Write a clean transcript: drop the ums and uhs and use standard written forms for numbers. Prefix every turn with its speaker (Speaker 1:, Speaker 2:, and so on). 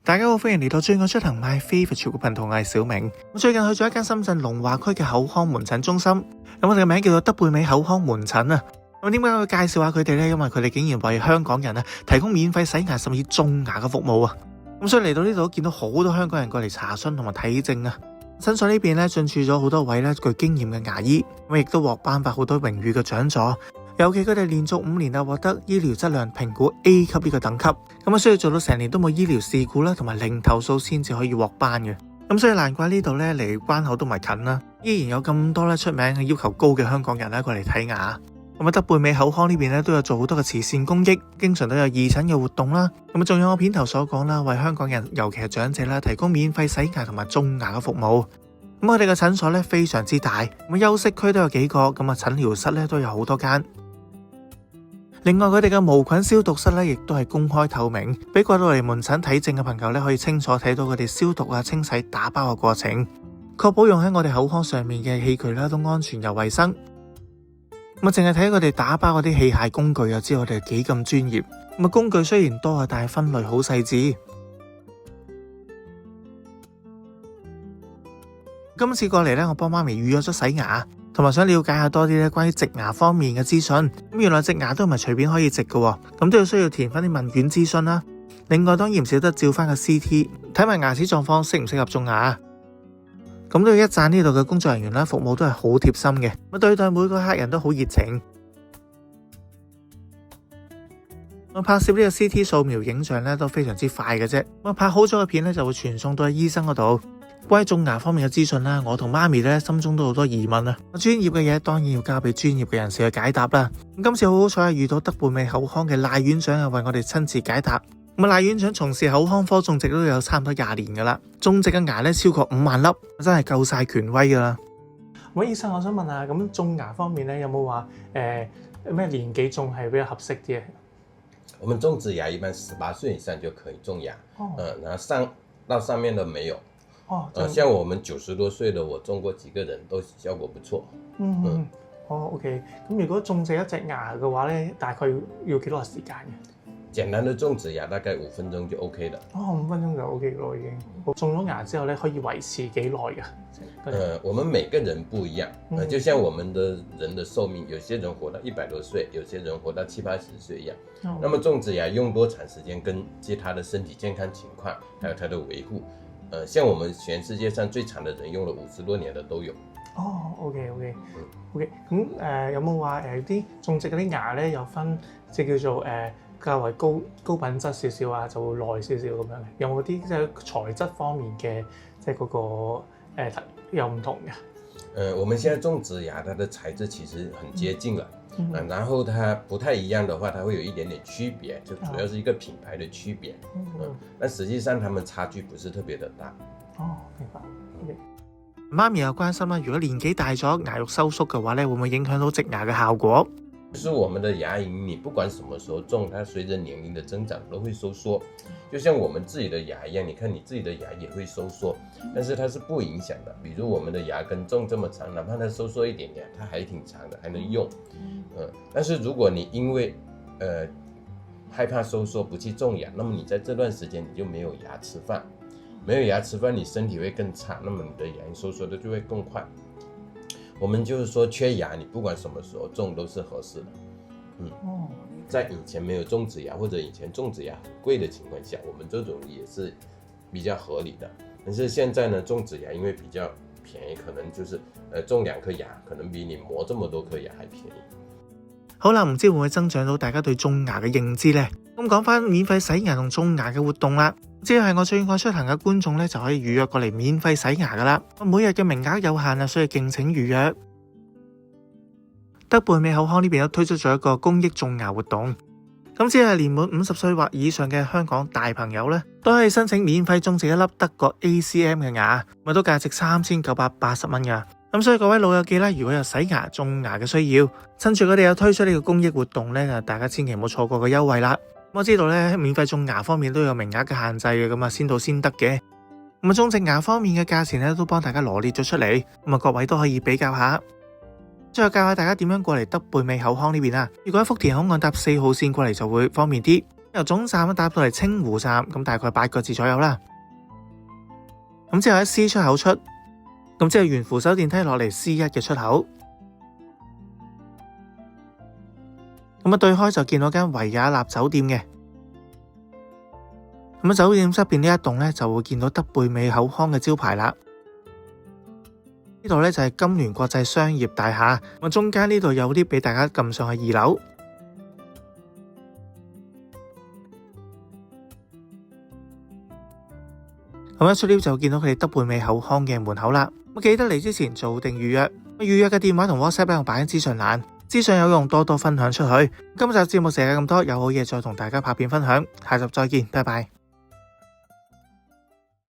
Speaker 1: 大家好，歡迎嚟到最愛出行 My Favourite 潮股頻道，我係小明。最近去咗一間深圳龍華區嘅口腔門診中心，我哋嘅名叫做德貝美口腔門診啊。點解我會介紹下佢哋呢？因為佢哋竟然為香港人提供免費洗牙甚至種牙嘅服務啊。所以嚟到呢度見到好多香港人過嚟查詢同埋睇症啊。診所呢邊進駐咗好多位具經驗嘅牙醫，亦都獲頒發好多榮譽嘅獎座。尤其佢哋連續5年獲得醫療質量評估 A 級呢個等級，需要做到成年都冇醫療事故啦，同埋零投訴先至可以獲頒嘅。所以難怪呢度離關口都唔係近啦，依然有咁多出名嘅要求高嘅香港人過嚟睇牙。德貝美口腔呢邊都有做好多嘅慈善公益，經常都有義診嘅活動啦。仲有我片頭所講啦，為香港人尤其係長者提供免費洗牙同埋種牙嘅服務。我哋嘅診所非常之大，休息區都有幾個，診療室都有好多間。另外佢哋嘅無菌消毒室亦都係公開透明，俾過到嚟門診睇症嘅朋友可以清楚睇到佢哋消毒清洗打包嘅過程，確保用喺我哋口腔上面嘅器具都安全又衛生。淨係睇佢哋打包嗰啲器械工具就知我哋幾咁專業。工具雖然多但係分類好細緻。今次過嚟我幫媽咪預約咗洗牙，同埋想了解下多啲關於植牙方面嘅資訊。原來植牙都唔係隨便可以植嘅，都要需要填翻啲問卷諮詢啦。另外當然唔少得照翻個 CT， 睇埋牙齒狀況適唔適合種牙。都要一讚呢度嘅工作人員服務都係好貼心嘅，對待每個客人都好熱情。我拍攝呢個 CT 掃描影像都非常之快嘅啫，拍好咗嘅片就會傳送到醫生嗰度。關於種牙方面嘅資訊我同媽咪心中都好多疑問啊！專業嘅嘢當然要交俾專業嘅人士去解答啦。今次好彩遇到德貝美口腔嘅賴院長為我哋親自解答。賴院長從事口腔科種植都有差唔多20年噶啦，種植嘅牙超過5萬粒，真係夠晒權威噶啦。喂，醫生，我想問下，咁種牙方面有冇話咩年紀種係比較合適啲？
Speaker 2: 我們種植牙一般18歲以上就可以種牙，然後上面的沒有。像我們90多歲的，我種過幾個人都效果不錯。
Speaker 1: OK。咁如果種植一隻牙嘅話呢，大概要幾多時間嘅？
Speaker 2: 簡單的種植牙大概5分鐘就 OK 了。
Speaker 1: 5分鐘就 OK 咯，已經。種咗牙之後呢，可以維持幾耐㗎？
Speaker 2: 我們每個人不一樣，就像我們的人的壽命，有些人活到100多歲，有些人活到70、80歲一樣。那麼種植牙用多長時間，根據他的身體健康情況，還有他的維護。像我們全世界上最長的人用了50多年的都有。
Speaker 1: OK。咁有冇話啲種植嗰啲牙咧，有分即係叫做較為高品質少少啊，就會耐少少咁樣嘅？有冇啲即係材質方面嘅即係嗰個有唔同嘅？
Speaker 2: 我們現在種植牙，它的材質其實很接近了。然後它不太一樣的話，它會有一點點區別，就主要是一個品牌的區別。但實際上它們差距不是特別的大。
Speaker 1: 明白。媽咪又關心啦，如果年紀大咗，牙肉收縮嘅話咧，會唔會影響到植牙嘅效果？
Speaker 2: 就是我們的牙齦，你不管什麼時候種，它隨着年齡的增長都會收縮，就像我們自己的牙一樣，你看你自己的牙也會收縮，但是它是不影響的。比如我們的牙根種這麼長，哪怕它收縮一點點，它還挺長的，還能用。但是如果你因為害怕收縮不去種牙，那麼你在這段時間你就沒有牙吃飯，沒有牙吃飯，你身體會更差，那麼你的牙齦收縮的就會更快。我們就是說缺牙，你不管什麼時候種都是合適的。在以前沒有種植牙或者以前種植牙很貴的情況下，我們這種也是比較合理的。但是現在呢，種植牙因為比較便宜，可能就是種2顆牙，可能比你磨這麼多顆牙還便宜。好啦，唔知會唔會增長到大家對種牙嘅認知呢？咁講翻免費洗牙同種牙嘅活動啦，只要係我最愛出行嘅觀眾呢，就可以預約過嚟免費洗牙噶啦。每日嘅名額有限啊，所以敬請預約。德貝美口腔呢邊都推出咗一個公益種牙活動，咁只係年滿50歲或以上嘅香港大朋友呢，都可以申請免費種植一粒德國 ACM 嘅牙，都價值3980蚊噶。咁所以各位老友記啦，如果有洗牙種牙嘅需要，趁住佢哋有推出呢個公益活動呢，大家千祈唔好錯過個優惠啦。我知道呢，免費種牙方面都有名額嘅限制嘅，咁先到先得嘅。咁種植牙方面嘅價錢呢，都幫大家羅列咗出嚟，咁各位都可以比較下。最後教下大家點樣過嚟德貝美口腔呢邊啊。如果喺福田口岸搭4號線過嚟就會方便啲，因
Speaker 1: 由總站搭到嚟清湖站，咁大概8個字左右啦。咁之後喺 C 出口出，咁之後沿扶手電梯落嚟 C1 嘅出口。咁對開就見到間維也納酒店嘅。咁酒店側邊呢一棟呢，就會見到德貝美口腔嘅招牌啦。呢度呢，就係金聯國際商業大廈，咁中間呢度有啲俾大家撳上去2樓。咁一出 lift 就見到佢哋德貝美口腔嘅門口啦。咁記得嚟之前做定預約，預約嘅電話同 WhatsApp 咧我擺喺資訊欄，資訊有用多多分享出去。今集節目時間咁多，有好嘢再同大家拍片分享，下集再見，拜拜。